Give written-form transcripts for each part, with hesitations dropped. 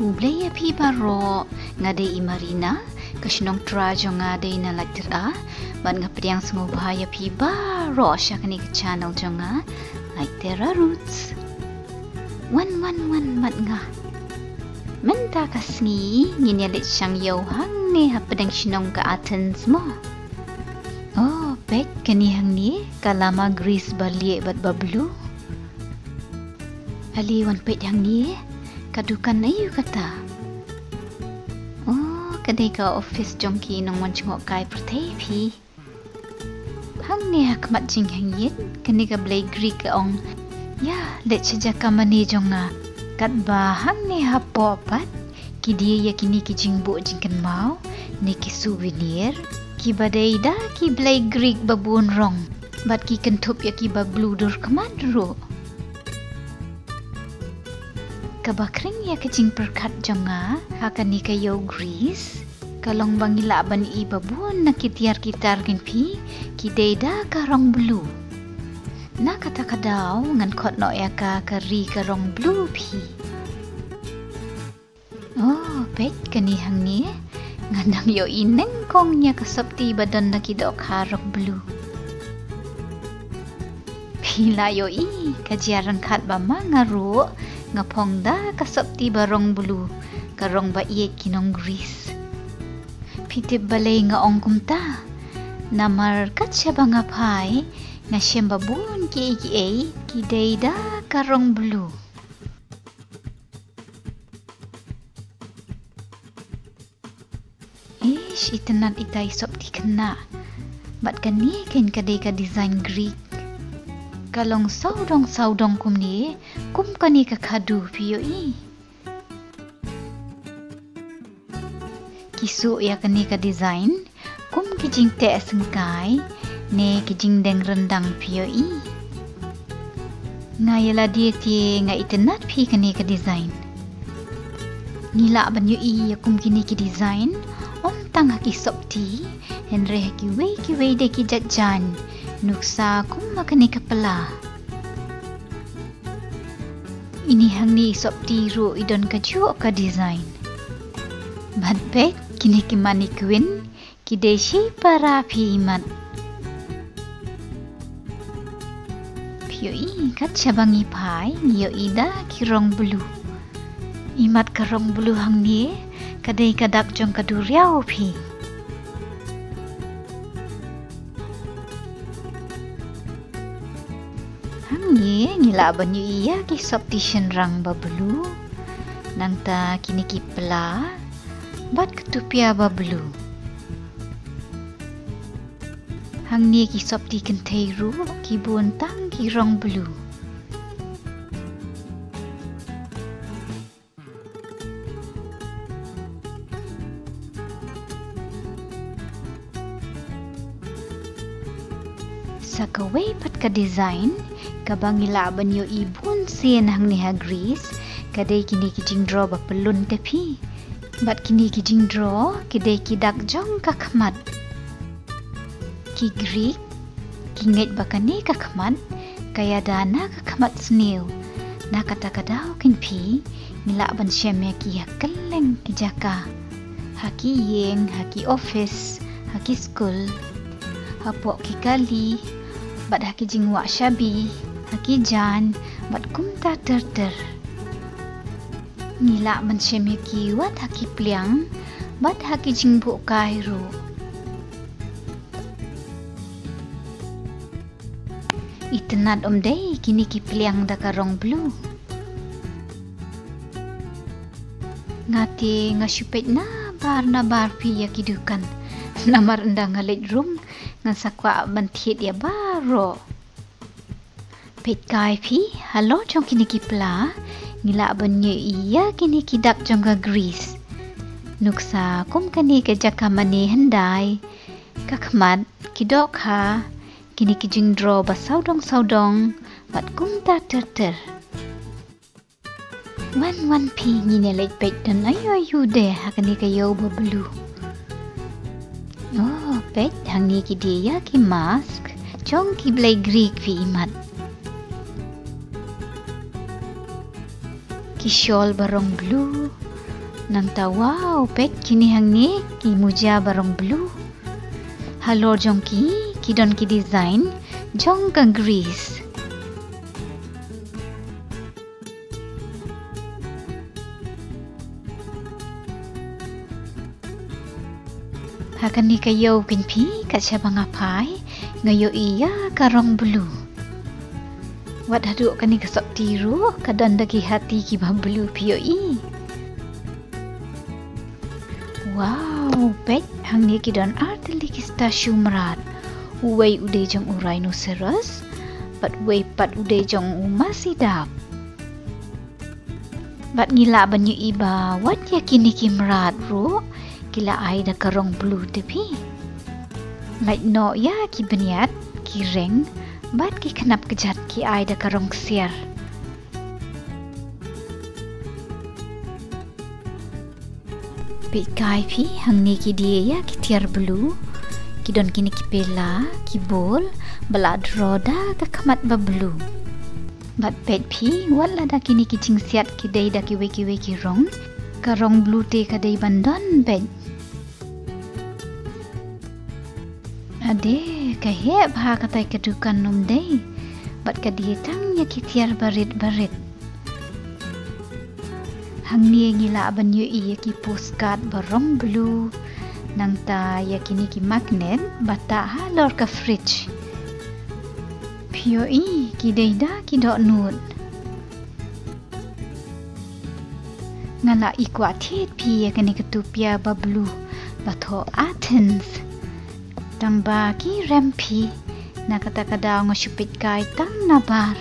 hublay api baro ngade imarina kashnong trajo ngade na latira ban ngapriang sngobhaya pi baro shakani channel jonga laitera roots 111 mat nga menta kasngi nginyalit siyang yauhang ni hapadang sinong ka Athens mo. Oh, pek kanihang ni kalama Greece bali bat bablu. Aliwan pet yang ni kadukan ayu kata. Oh, kadai ka office jongki nong wancungok kai pertei pi. Hang ni hakmat jing hang yin kani ka blay Greek ong. Ya, let saja ka mani jonga. Kat ba hang ni hapopat ki dia ya kini ki jingbo jingkan mau ni ki souvenir ki badai da ki blay Greek babun rong. Bat ki kentup ya ki bablu dur kemadro. Kabakring ya kecing perkat jonga hakan ni kayo Greece kalong bangila ban i babun na kitiar kitar pi ki deida karong blue na kata kadaw ngan kot no ya ka kari karong blue pi. Oh pet kanihang ni ngandang yo ineng kong nya kasapti badan na kidok harok blue pila yo i kajiarang kat ba mangaru ngapong da kasapti barong bulu karong ba iye kinong Greece pitip balay nga ong kumta namar kat siya ba ngapai nga siyang babun ki kiday da karong bulu. Ish itanan itay sopti kana bat kani ken kaday ka design Greek kalong saudong kum ni kum kani ka kadu piyo i kisu ya kani ka design kum kijing te sengkai ne kijing deng rendang piyo i ngayala dia ti nga itenat pi kani ka design nila ban yu i ya kum kini ki design om tang haki sopti henre haki wei de ki jajan nuksa kum makani kapala. Ini hang ni sopti ru idon kaju ka design. Badbek kini kimani kwin kideshi para pimat. Pio i kat cabangi pai niyo ida kirong bulu. Imat karong bulu hang ni kadai kadak jong kaduriao pi. Ni ngilaban yu iya ki soptisyen rang bablu nang ta kini ki pela bat ketupia bablu hang ni ki sopti kenteiru ki buntang ki rong blu sakaway pat ka design kabang ilaban yo ibun sien hang ni ha Greece kadai kini kijing draw ba pelun tepi bat kini kijing draw kidai kidak jong kakmat ki Greek kinget bakani kakmat kaya dana kakmat snil na kata kadaw kinpi nilaban syemya ki hakeleng ki jaka haki yeng haki office haki school hapok ki kali bat haki jingwa syabi haki jan bat kumta ter nila man syemya ki wat haki pliang bat haki jingbu kairu itenad day kini ki pliang da karong blue ngati ngasyupet na bar pi ya kidukan namar endang ngalit rum ngan sakwa bantiet ya baro pet kai pi halo jong kini ki pla ngila banyo iya kini kidak jong ka Greece nuksa kum kani ke jaka mani handai kakmat kidok ha kini ki jing draw ba saudong bat kum ta ter wan pi ngine lek pet dan ayu de hakani kayo bablu. Oh pet hangi ki dia ki mask jong ki blay Greek fi imat ki shawl barong blue Nang ta wow pet kini hang ni ki muja barong blue. Halor jong ki don ki design jong kang Greece. Hakan ni kayo kinpi kat siya bangapai ngayo iya karong blue. Wat haduk kani kesok tiru kadan dagi hati ki bah blue piyo i. Wow, pet hang ni kidon artili ki stasyu merat. Uway uday jong rhinoceros, bat way pat uday jong masidap. Bat ngila banyu iba, wat ya kini ki merat ro, kila ay da karong blue tepi. Like no ya ki beniat, ki reng, bat ki kenap kejat ki ay da karong siar. Pikai pi hang ni ki dia ya ki tiar blue, ki don kini ki pela, ki bol, balad roda ka kamat ba blue. Bat pet pi wala da kini ki cingsiat ki day da ki weki rong, karong blue te ka day bandon pet. Ade kahe bha katay kadukan nom day, bat ka dia tang ya ki tiar barit. Hang ni ngila banyo iya ki postcard barong blue nang ta ya kini ki magnet bata halor ka fridge. Pio i ki deida ki dok nut. Ngala ikwa tit pi ya kini ketupia ba blue bato Athens. Tamba ki rempi na kata-kada ngosupit kai tang nabar.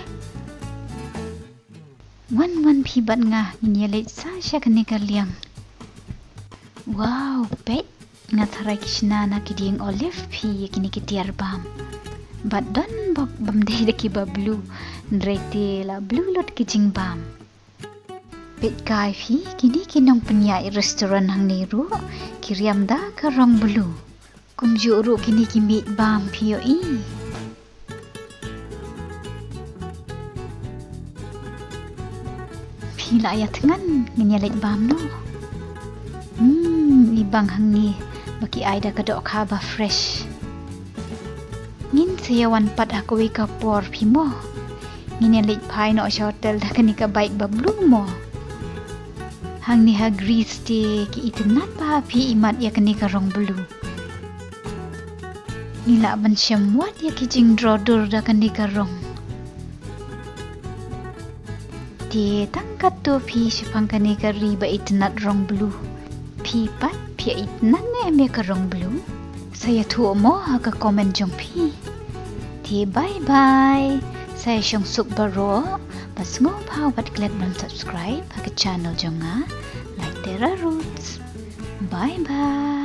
Wan pi bat nga nyelet sa siya kani kaliang. Wow, pet nga taray kisna na kiding olive pi kini kitiar bam. Bat don bok bam day da kiba blue nrete la blue lot kijing bam. Pet kai pi kini kinong penyai restoran hang niru kiriam da karong blue. Kumju ru kini kimit bam piyo i. Pila ya tengan ngenyalit bam no. Ibang hang ni baki ay da kadok kaba fresh. Ngin sayawan pat aku wika por pi mo. Ngenyalit pai no sa hotel da kanika baik ba blue mo. Hang ni ha Greece ti ki itenat pa pi imat ya kanika rong blue. Nila ban syamwat ya kijing drodur da kanika rong. Ti tangkat tu pi supang kani kari ba itnat rong blue. Pi pat pi itnat ne me karong blue. Saya tu mo ka komen jong pi. Ti bye bye. Saya syong sup baro. Pas ngop bat klik dan subscribe ke channel jong like Terra Roots. Bye bye.